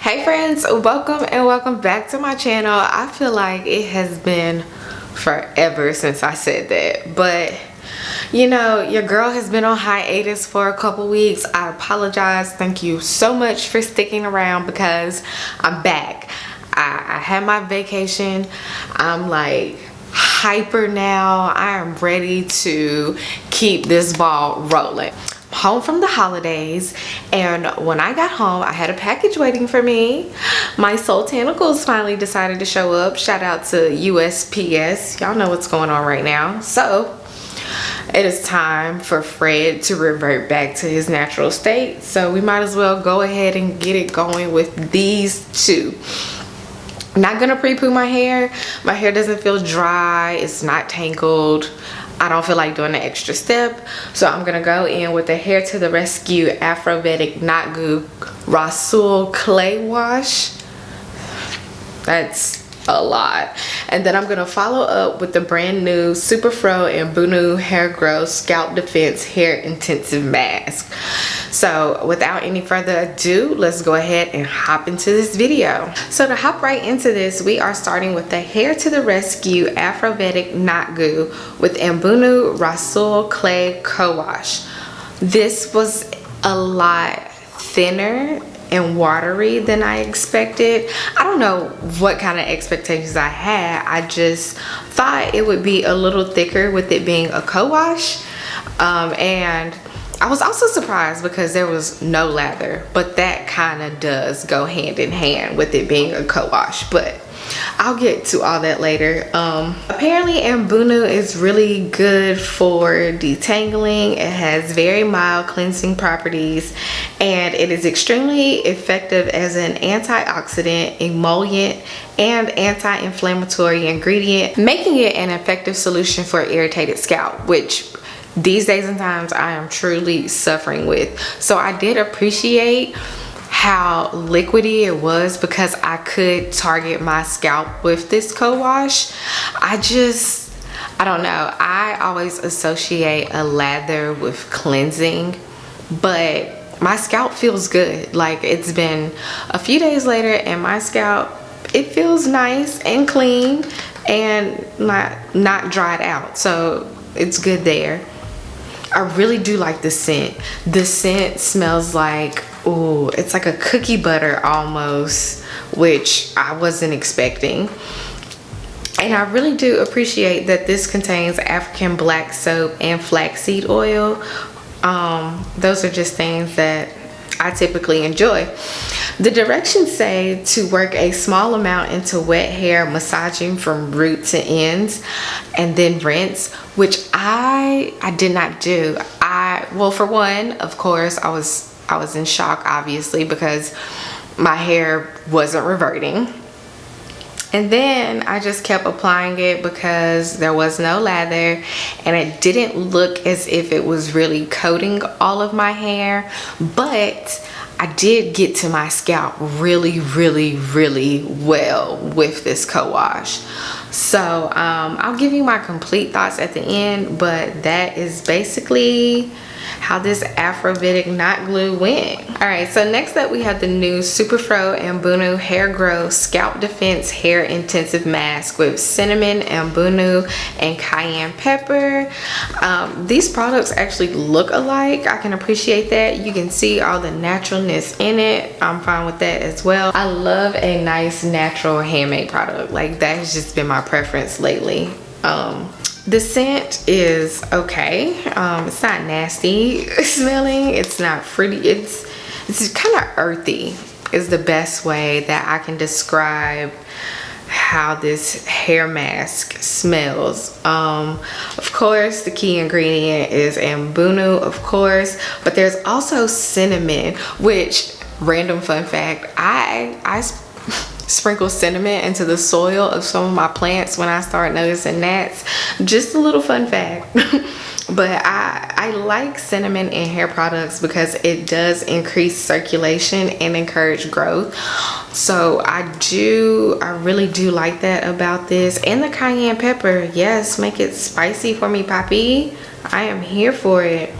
Hey friends, welcome and welcome back to my channel. I feel like it has been forever since I said that, but you know, your girl has been on hiatus for a couple weeks. I apologize. Thank you so much for sticking around because I'm back. I had my vacation. I'm like hyper now. I am ready to keep this ball rolling. Home from the holidays, and when I got home I had a package waiting for me. My Soultanicals finally decided to show up. Shout out to USPS. Y'all know what's going on right now. So it is time for Fred to revert back to his natural state, so we might as well go ahead and get it going with these two. I'm not gonna pre-poo my hair. My hair doesn't feel dry, it's not tangled. I don't feel like doing the extra step, so I'm gonna go in with the Hair to the Rescue Afrovetic Not Goo Rasul Clay Wash. That's a lot. And then I'm gonna follow up with the brand new Super Fro Ambunu Hair Growth Scalp Defense Hair Intensive Mask. So without any further ado, let's go ahead and hop into this video. So to hop right into this, we are starting with the Hair to the Rescue Afrovetic Not Goo with Ambunu Rasul Clay CoWash. This was a lot thinner and watery than I expected. I don't know what kind of expectations I had. I just thought it would be a little thicker with it being a co-wash. And I was also surprised because there was no lather, but that kind of does go hand in hand with it being a co-wash, but I'll get to all that later. Apparently Ambunu is really good for detangling. It has very mild cleansing properties, and it is extremely effective as an antioxidant, emollient, and anti-inflammatory ingredient, making it an effective solution for irritated scalp, which these days and times I am truly suffering with. So I did appreciate how liquidy it was because I could target my scalp with this co-wash. I don't know, I always associate a lather with cleansing, but my scalp feels good. Like, it's been a few days later and my scalp, it feels nice and clean and not dried out, so it's good there. I really do like the scent. The scent smells like, ooh, it's like a cookie butter almost, which I wasn't expecting. And I really do appreciate that this contains African black soap and flaxseed oil. Those are just things that I typically enjoy. The directions say to work a small amount into wet hair, massaging from root to ends, and then rinse, which I did not do. Well, for one, of course, I was in shock, obviously, because my hair wasn't reverting. And then I just kept applying it because there was no lather and it didn't look as if it was really coating all of my hair, but I did get to my scalp really well with this co-wash. So I'll give you my complete thoughts at the end, but that is basically how this Afrovetic Not Glue went. All right, so next up we have the new Super Fro Ambunu Hair Growth Scalp Defense Hair Intensive Mask with cinnamon, Ambunu, and cayenne pepper. These products actually look alike. I can appreciate that. You can see all the naturalness in it. I'm fine with that as well. I love a nice natural handmade product. Like, that has just been my preference lately. The scent is okay. It's not nasty smelling. It's not fruity. It's kind of earthy is the best way that I can describe how this hair mask smells. Of course, the key ingredient is Ambunu, of course, but there's also cinnamon, which, random fun fact, I sprinkle cinnamon into the soil of some of my plants when I start noticing gnats. Just a little fun fact. But I like cinnamon in hair products because it does increase circulation and encourage growth. So I really do like that about this. And the cayenne pepper, yes, make it spicy for me, Poppy. I am here for it.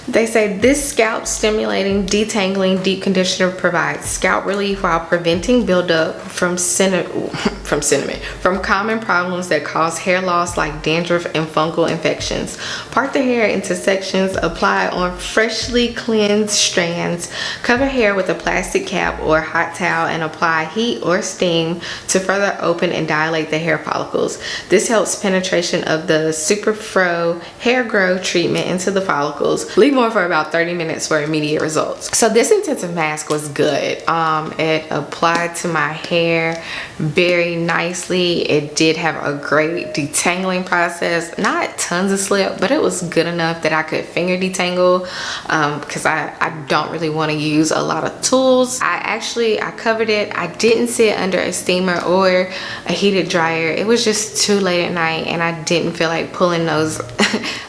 They say this scalp stimulating detangling deep conditioner provides scalp relief while preventing buildup from common problems that cause hair loss like dandruff and fungal infections. Part the hair into sections, apply on freshly cleansed strands, cover hair with a plastic cap or hot towel, and apply heat or steam to further open and dilate the hair follicles. This helps penetration of the Super Fro hair grow treatment into the follicles. Leave on for about 30 minutes for immediate results. So this intensive mask was good. It applied to my hair very nicely. It did have a great detangling process. Not tons of slip, but it was good enough that I could finger detangle because I don't really want to use a lot of tools. I covered it. I didn't sit under a steamer or a heated dryer. It was just too late at night and I didn't feel like pulling those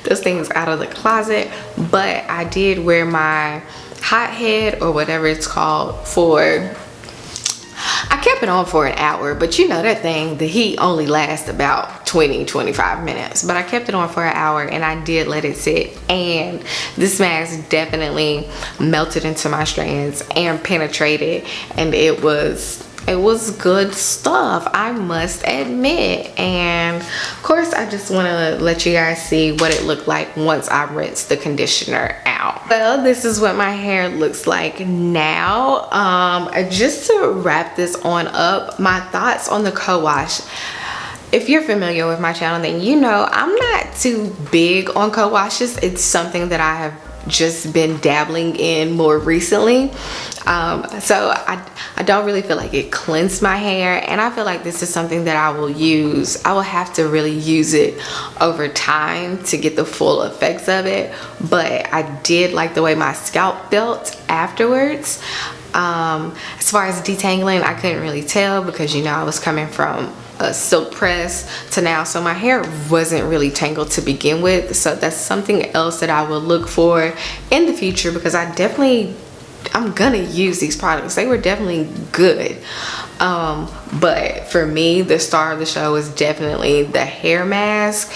those things out of the closet. But I did wear my hot head or whatever it's called I kept it on for an hour, but you know that thing, the heat only lasts about 20-25 minutes, but I kept it on for an hour and I did let it sit, and this mask definitely melted into my strands and penetrated, and it was good stuff, I must admit. And of course I just want to let you guys see what it looked like once I rinsed the conditioner out. Well, this is what my hair looks like now. Just to wrap this on up, my thoughts on the co-wash. If you're familiar with my channel, then you know I'm not too big on co-washes. It's something that I have just been dabbling in more recently. So I don't really feel like it cleansed my hair, and I feel like this is something that I will use. I will have to really use it over time to get the full effects of it, but I did like the way my scalp felt afterwards. As far as detangling, I couldn't really tell because, you know, I was coming from a silk press to now, so my hair wasn't really tangled to begin with. So that's something else that I will look for in the future, because I'm gonna use these products. They were definitely good, but for me, the star of the show is definitely the hair mask,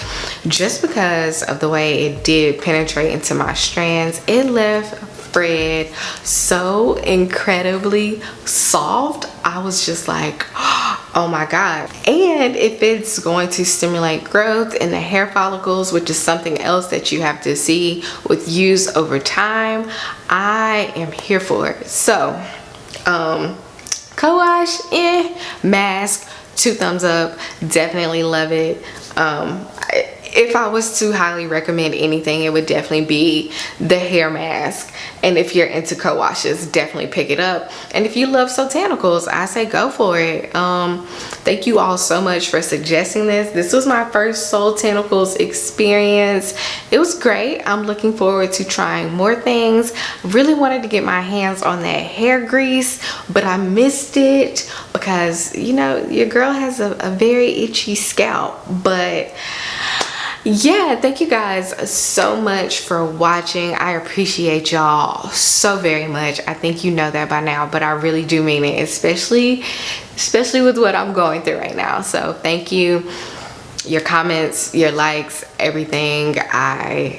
just because of the way it did penetrate into my strands. It left Fred so incredibly soft. I was just like, oh my god. And if it's going to stimulate growth in the hair follicles, which is something else that you have to see with use over time, I am here for it. So CoWash, mask, 2 thumbs up, definitely love it. If I was to highly recommend anything, it would definitely be the hair mask. And if you're into co-washes, definitely pick it up. And if you love Soultanicals, I say go for it. Thank you all so much for suggesting this. This was my first Soultanicals experience. It was great. I'm looking forward to trying more things. Really wanted to get my hands on that hair grease, but I missed it because, you know, your girl has a very itchy scalp. But yeah, thank you guys so much for watching. I appreciate y'all so very much. I think you know that by now, but I really do mean it, especially with what I'm going through right now. So thank you. Your comments, your likes, everything, I'm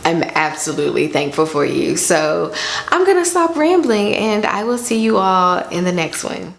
absolutely thankful for you. So I'm gonna stop rambling and I will see you all in the next one.